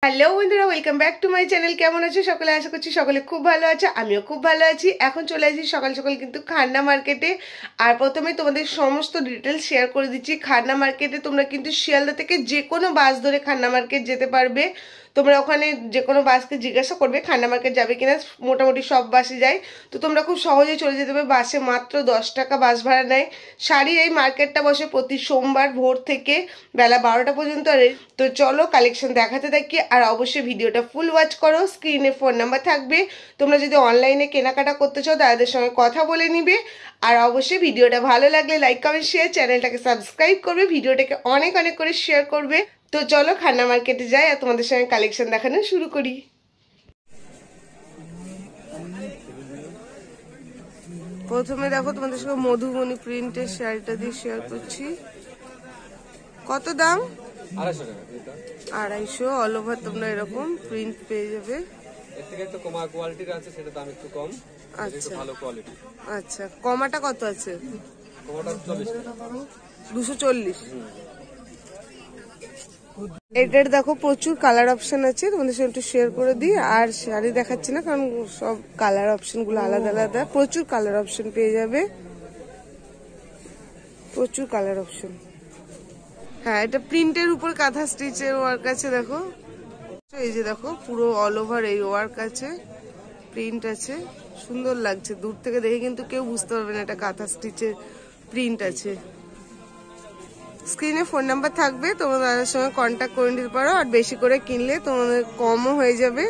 Hello বন্ধুরা, welcome back to my channel. কেমন আছো সকলে? আশা করছি সকলে খুব ভালো আছে, আমিও খুব ভালো আছি। এখন চলে আসি সকাল সকাল কিন্তু খান্না মার্কেটে। আর প্রথমে তোমাদের সমস্ত ডিটেলস শেয়ার করে দিচ্ছি। খান্না মার্কেটে তোমরা কিন্তু শিয়ালদা থেকে যে কোনো বাস ধরে খান্না মার্কেট যেতে পারবে। তোমরা ওখানে যে কোনো বাসকে জিজ্ঞাসা করবে খান্না মার্কেট যাবে কিনা, মোটামুটি সব বাসে যায়। তো তোমরা খুব সহজেই চলে যেতে পারবে। বাসে মাত্র 10 টাকা বাস ভাড়া নেয়। শাড়ির এই মার্কেটটা বসে প্রতি সোমবার ভোর থেকে বেলা 12টা পর্যন্ত। তো চলো কালেকশন দেখাতে থাকি, আর অবশ্যই ভিডিওটা ফুল ওয়াচ করো। স্ক্রিনে ফোন নাম্বার থাকবে, তোমরা যদি অনলাইনে কেনাকাটা করতে চাও তাদের সঙ্গে কথা বলে নিবে। আর অবশ্যই ভিডিওটা ভালো লাগলে লাইক কমেন্ট শেয়ার, চ্যানেলটাকে সাবস্ক্রাইব করবে, ভিডিওটাকে অনেক অনেক করে শেয়ার করবে। তো চলো খান্না মার্কেটে যাই আর তোমাদের সঙ্গে কালেকশন দেখানো শুরু করি। প্রথমে দেখো তোমাদের সঙ্গে মধুবনী প্রিন্টের শাড়িটা দিয়ে শেয়ার করছি। কত দাম? 250 টাকা। 250 অল ওভার তোমরা এরকম প্রিন্ট পেয়ে যাবে। এর থেকে একটু কমা কোয়ালিটির আছে, সেটা দাম একটু কম। আচ্ছা, ভালো কোয়ালিটি। আচ্ছা, কমাটা কত আছে? কমাটা 40 টাকা। 240। এটার দেখো প্রচুর কালার অপশন আছে, তোমাদের সঙ্গে একটু শেয়ার করে দিই। আর শাড়ি দেখাচ্ছি না কারণ সব কালার অপশন গুলো আলাদা আলাদা। প্রচুর কালার অপশন পেয়ে যাবে, প্রচুর কালার অপশন। হ্যাঁ, এটা প্রিন্টের উপর কাঁথা স্টিচের ওয়ার্ক আছে। দেখো এই যে দেখো পুরো অল ওভার এই ওয়ার্ক আছে, প্রিন্ট আছে, সুন্দর লাগছে। দূর থেকে দেখে কিন্তু কেউ বুঝতে পারবে না এটা কাঁথা স্টিচের প্রিন্ট আছে। স্ক্রিনে ফোন নাম্বার থাকবে, তোমরা তাদের সঙ্গে কন্ট্যাক্ট করে নিতে পারো। আর বেশি করে কিনলে তোমাদের কমও হয়ে যাবে।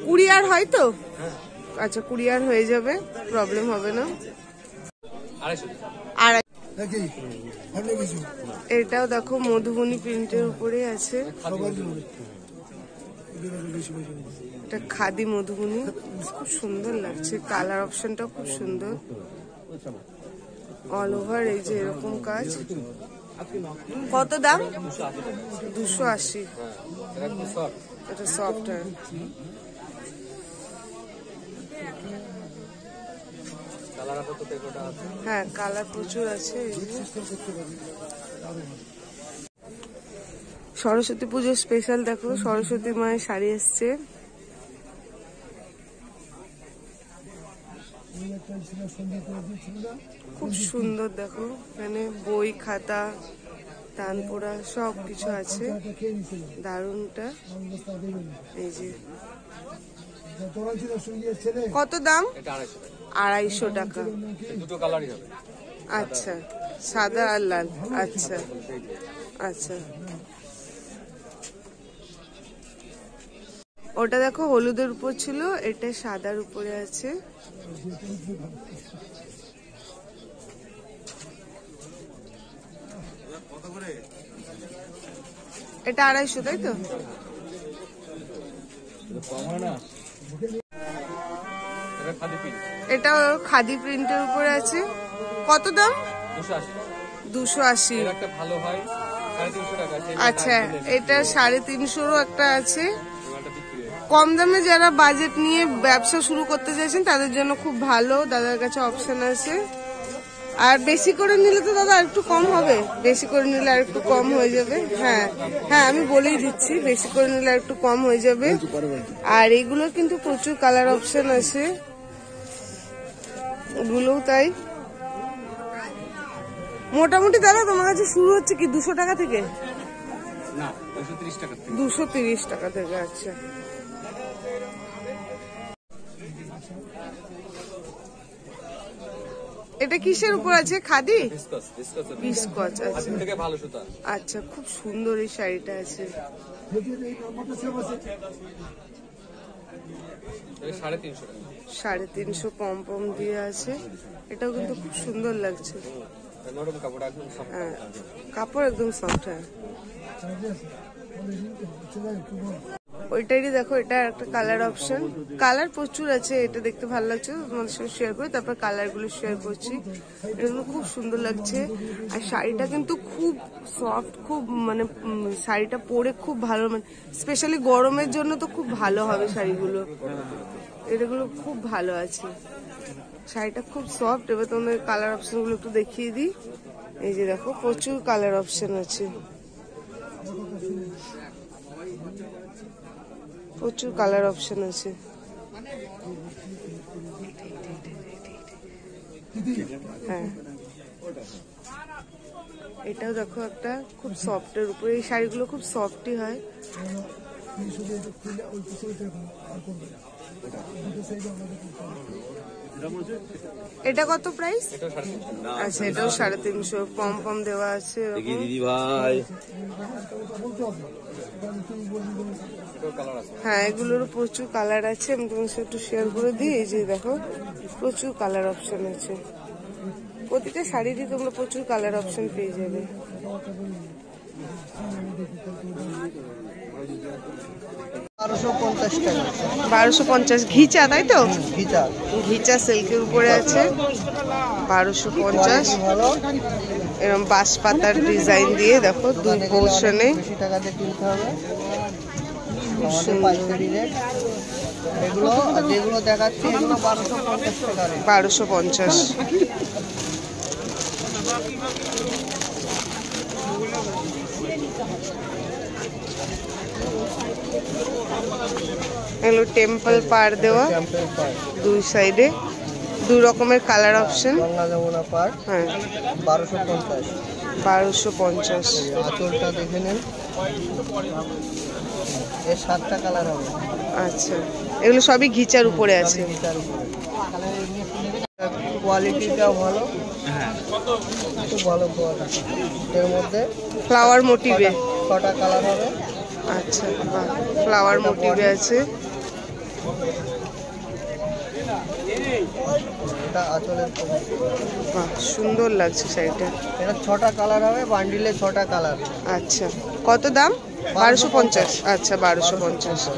কুরিয়ার হয় তো? আচ্ছা, কুরিয়ার হয়ে যাবে, প্রবলেম হবে না। আর এটাও দেখো মধুবনী প্রিন্টের উপরে আছে, এটা খাদি মধুবনী, খুব সুন্দর লাগছে। কালার অপশনটা খুব সুন্দর, অল ওভার এই যে এরকম কাজ। কত দাম? 280। এটা সফট। হ্যাঁ, কালার প্রচুর আছে। সরস্বতী পুজোর স্পেশাল দেখো, সরস্বতী মায়ের শাড়ি এসছে। খুব সুন্দর দেখো, এখানে বই খাতা তানপোড়া সব কিছু আছে, দারুনটা। এই যে কত দাম? 250 টাকা। দুটো কালারই হবে। আচ্ছা, সাদা আর লাল। আচ্ছা আচ্ছা, ওটা দেখো হলুদের উপর ছিল, এটা সাদার উপরে আছে। এটা 250, তাই তো? এটা খাদি প্রিন্টের উপরে আছে। কত দাম? 280। আচ্ছা, এটা 350 একটা আছে। কম দামে যারা বাজেট নিয়ে ব্যবসা শুরু করতে চাইছেন তাদের জন্য খুব ভালো, দাদার কাছে অপশন আছে। আর বেশি করে নিলে তো দাদা একটু কম হবে, বেশি করে নিলে আর একটু কম হয়ে যাবে। হ্যাঁ হ্যাঁ, আমি বলেই দিচ্ছি, বেশি করে নিলে আর একটু কম হয়ে যাবে। আর এগুলো কিন্তু প্রচুর কালার অপশন আছে, এগুলোও তাই। মোটামুটি দাদা তোমার কাছে শুরু হচ্ছে কি 200 টাকা থেকে? না, 230 টাকা থেকে। 230 টাকা থেকে। আচ্ছা, এটা কিসের উপর আছে? খাদি বিস্কচ। আচ্ছা ভালো সুতা। আচ্ছা, খুব সুন্দর এই শাড়িটা আছে। 350 পম পম দিয়ে আছে। এটাও কিন্তু খুব সুন্দর লাগছে। হ্যাঁ, কাপড় একদম সফট। হ্যাঁ, ওইটারই দেখো, এটা একটা কালার অপশন। কালার প্রচুর আছে, এটা দেখতে ভালো লাগছে, তোমাদের সাথে শেয়ার করি। তারপর কালার গুলো শেয়ার করছি। এগুলো খুব সুন্দর লাগছে। আর শাড়িটা কিন্তু খুব সফট, খুব মানে শাড়িটা পরে খুব ভালো, মানে স্পেশালি গরমের জন্য তো খুব ভালো হবে শাড়িগুলো। এগুলো খুব ভালো আছে, শাড়িটা খুব সফট। এবার তোমাদের কালার অপশন গুলো একটু দেখিয়ে দিই। এই যে দেখো প্রচুর কালার অপশন আছে। প্রচুর কালার অপশন আছে। হ্যাঁ, এটাও দেখো একটা খুব সফটের উপরে, এই শাড়িগুলো খুব সফটই হয়। এটা কত প্রাইস? আচ্ছা, এটাও 350, পম পম দেওয়া আছে। দিদি ভাই, হ্যাঁ, এগুলোরও প্রচুর কালার আছে, আমি তোমার সাথে একটু শেয়ার করে দিই। এই যে দেখো, প্রচুর কালার অপশন আছে, প্রতিটা শাড়িরই তোমরা প্রচুর কালার অপশন পেয়ে যাবে। 1250 টাকা। 1250 ঘিচা, তাই তো? ঘিচা ঘিচা সিল্কের উপরে আছে, 1250। ভালো, এরকম বাঁশ পাতার ডিজাইন দিয়ে দেখো, দুই পোর্শনে। বেশি টাকা দিয়ে কিনতে হবে, আমাদের পাইকারি রেট। এগুলো যেগুলো দেখাচ্ছি এগুলো 1250 টাকা রেট। 1250। এগুলো টেম্পল পার দেওয়া, টেম্পল পার, দুই সাইডে দুই রকমের কালার অপশন। গঙ্গা যমুনা পার, হ্যাঁ, 1250। 1250। আঁচলটা দেখে নেন, এর 7টা কালার হবে। আচ্ছা, এগুলো সবই ঘিচার উপরে আছে। ঘিচার উপরে কোয়ালিটিটাও ভালো, খুব ভালো কোয়ালিটি। এর মধ্যে ফ্লাওয়ার মোটিভে 6টা কালার হবে। আচ্ছা, ফ্লাওয়ার মোটিভে আছে। এটা আঁচলের কভার। বাহ, সুন্দর লাগছে শাড়িটা। এটা 6টা কালার হবে, বান্ডিলে 6টা কালার। আচ্ছা, কত দাম? 1250। আচ্ছা, 1250।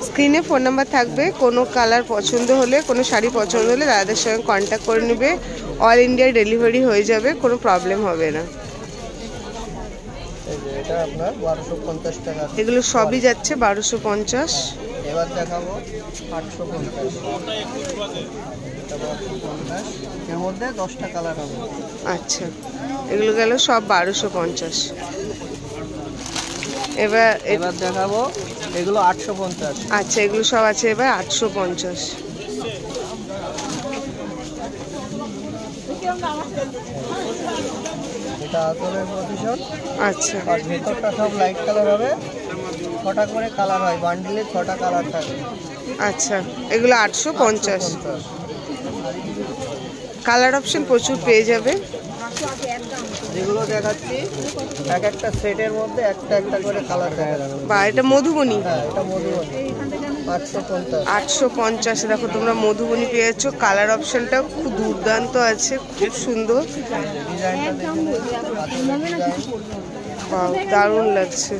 স্ক্রিনে ফোন নাম্বার থাকবে, কোনো কালার পছন্দ হলে, কোনো শাড়ি পছন্দ হলে দাদাদের সঙ্গে কন্ট্যাক্ট করে নেবে। অল ইন্ডিয়া ডেলিভারি হয়ে যাবে, কোনো প্রবলেম হবে না। এই যে এটা আপনার 1250 টাকা। এগুলো সবই যাচ্ছে 1250। এবার দেখাবো 850। এটা 1250, এর মধ্যে 10টা কালার হবে। আচ্ছা, এগুলো গেল সব 1250। এবার এবার দেখাবো এগুলো 850। আচ্ছা, এগুলো সব আছে এবার 850। এটা আঁচলের প্রতিশোধ। আচ্ছা, আর ভেতরটা সব লাইট কালার হবে, 6টা করে কালার হয়, বান্ডিলে 6টা কালার থাকে। আচ্ছা, এগুলো 850। 850। কালার অপশন প্রচুর পেয়ে যাবে। যেগুলো দেখাচ্ছি এক একটা সেটের মধ্যে একটা একটা করে কালার দেখা যাবে। বা এটা মধুবনী, হ্যাঁ, এটা মধুবনী 850। 850। দেখো তোমরা মধুবনী পেয়ে যাচ্ছ, কালার অপশনটা খুব দুর্দান্ত আছে, খুব সুন্দর। ডিজাইনটা দেখে নিন, আঁচলের ডিজাইন। বাহ, দারুণ লাগছে।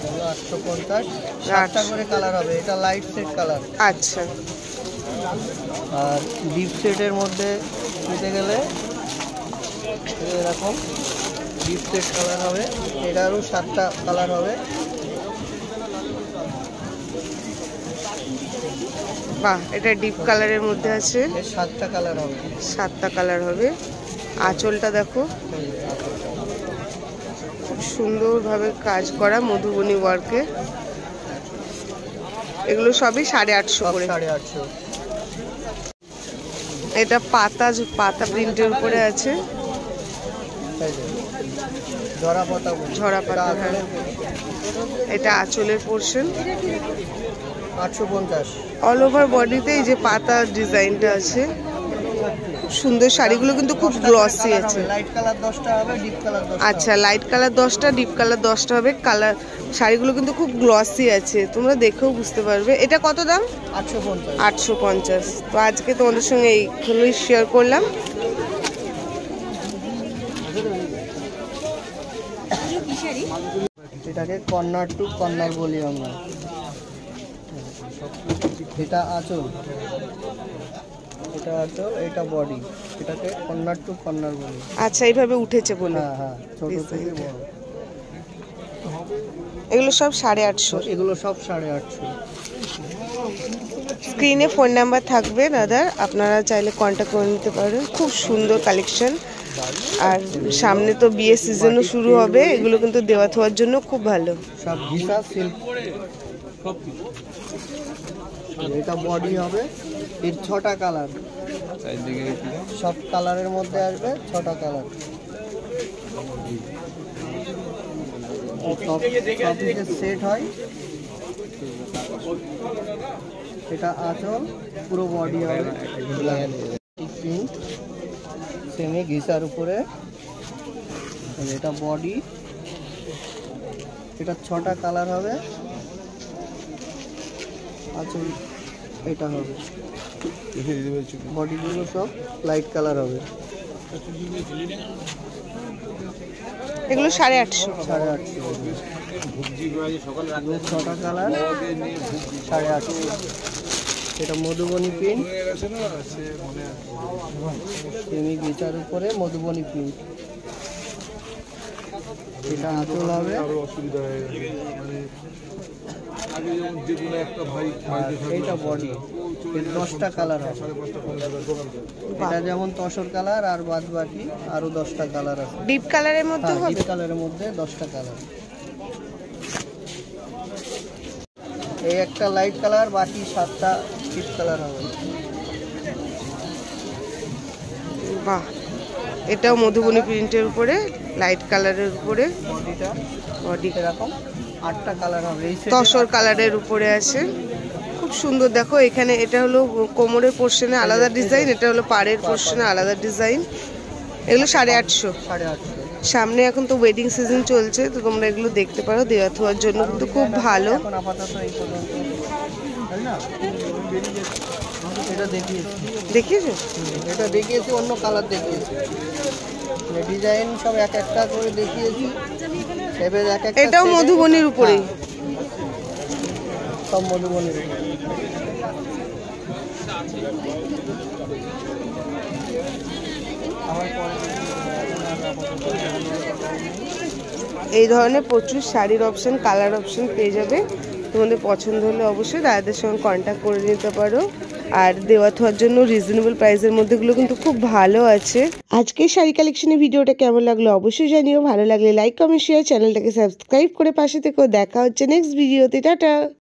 এগুলো 850, 7টা করে কালার হবে। এটা লাইট সেট কালার। আচ্ছা, আর ডিপ সেটের মধ্যে নিতে গেলে এরকম ডিপ সেট কালার হবে, এটারও 7টা কালার হবে। বাহ, এটা ডিপ কালারের মধ্যে আছে, এর 7টা কালার হবে। 7টা কালার হবে। আঁচলটা দেখো, খুব সুন্দরভাবে কাজ করা মধুবনী ওয়ার্কে। এগুলো সবই 850 সব করে। 850। এটা পাতা প্রিন্টের উপরে আছে, এই যে জরা পাতা বলি। ঝরা পাতা, এটা হ্যাঁ। আঁচলের এটা আঁচলের পোর্শন। 850। অল ওভার বডিতে এই যে পাতা ডিজাইনটা আছে, খুব সুন্দর। শাড়িগুলো কিন্তু খুব গ্লসি আছে। লাইট কালার 10টা হবে, ডিপ কালার 10টা। আচ্ছা, লাইট কালার 10টা, ডিপ কালার 10টা হবে। কালার শাড়িগুলো কিন্তু খুব গ্লসি আছে, তোমরা দেখেও বুঝতে পারবে। এটা কত দাম? 850। 850। তো আজকে তোমাদের সঙ্গে এইগুলোই শেয়ার করলাম। এটাকে কর্নার টু কর্নার বলি আমরা। এটা আঁচল, এটা আঁচল, এটা বডি। এটাকে কর্নার টু কর্নার বলি। আচ্ছা, এইভাবে উঠেছে বলে। হ্যাঁ হ্যাঁ, ছোট থেকে বড়। এগুলো সব 850। এগুলো সব 850। স্ক্রিনে ফোন নাম্বার থাকবে দাদার, আপনারা চাইলে কন্ট্যাক্ট করে নিতে পারেন। খুব সুন্দর কালেকশন। আর সামনে তো বিয়ের সিজনও শুরু হবে, এগুলো কিন্তু দেওয়া থোয়ার জন্য খুব ভালো। সব ঘিসা সিল্ক। এটা বডি হবে, এর 6টা কালার, সব কালারের মধ্যে আসবে 6টা কালার। সেট হয়, এটা আঁচল, পুরো বডি হবে প্রিন্ট সেমি ঘিসার উপরে। এটা বডি, এটা 6টা কালার হবে। আঁচল এটা হবে, বডিগুলো সব লাইট কালার হবে। এগুলো 850। 850, 6টা কালার 850। এটা মধুবনী প্রিন্ট, সেমি ঘিচার উপরে মধুবনী প্রিন্ট। এটা আঁচল হবে, এইটা বডি। 10টা কালার হবে, এটা যেমন তসর কালার আর বাদ বাকি আরো 10টা কালার আছে। ডিপ কালারের মধ্যে হবে, ডিপ কালারের মধ্যে 10টা কালার। এই একটা লাইট কালার, বাকি 7টা ডিপ কালার হবে। বাহ, এটাও মধুবনী প্রিন্টের উপরে লাইট কালারের উপরে বডিটা বডি এরকম 8টা কালার হবে। এই তসর কালারের উপরে আছে, খুব সুন্দর। দেখো এখানে এটা হলো কোমরের পোর্শনে আলাদা ডিজাইন, এটা হলো পাড়ের পোর্শনে আলাদা ডিজাইন। এগুলো 850। 850। সামনে এখন তো ওয়েডিং সিজন চলছে, তো তোমরা এগুলো দেখতে পারো, দেওয়া থোয়ার জন্য কিন্তু খুব ভালো। এখন আপাতত এই পর্যন্ত, তাই না? এটা দেখিয়েছো, এটা দেখিয়েছি, অন্য কালার দেখিয়েছি, ডিজাইন সব এক একটা করে দেখিয়েছি। এবার এক একটা এটাও মধুবনীর উপরেই, সব মধুবনীর উপরে। এই ধরনের প্রচুর শাড়ির অপশন, কালার অপশন পেয়ে যাবে। তোমাদের পছন্দ হলে অবশ্যই দাদাদের সঙ্গে কন্ট্যাক্ট করে নিতে পারো। আর দেওয়া থোয়ার জন্য রিজনেবল প্রাইসের মধ্যেগুলো কিন্তু খুব ভালো আছে। আজকে শাড়ি কালেকশনের ভিডিওটা কেমন লাগলো অবশ্যই জানিও। ভালো লাগলে লাইক, কমেন্ট, শেয়ার, চ্যানেলটাকে সাবস্ক্রাইব করে পাশে থেকেও। দেখা হচ্ছে নেক্সট ভিডিওতে। টাটা।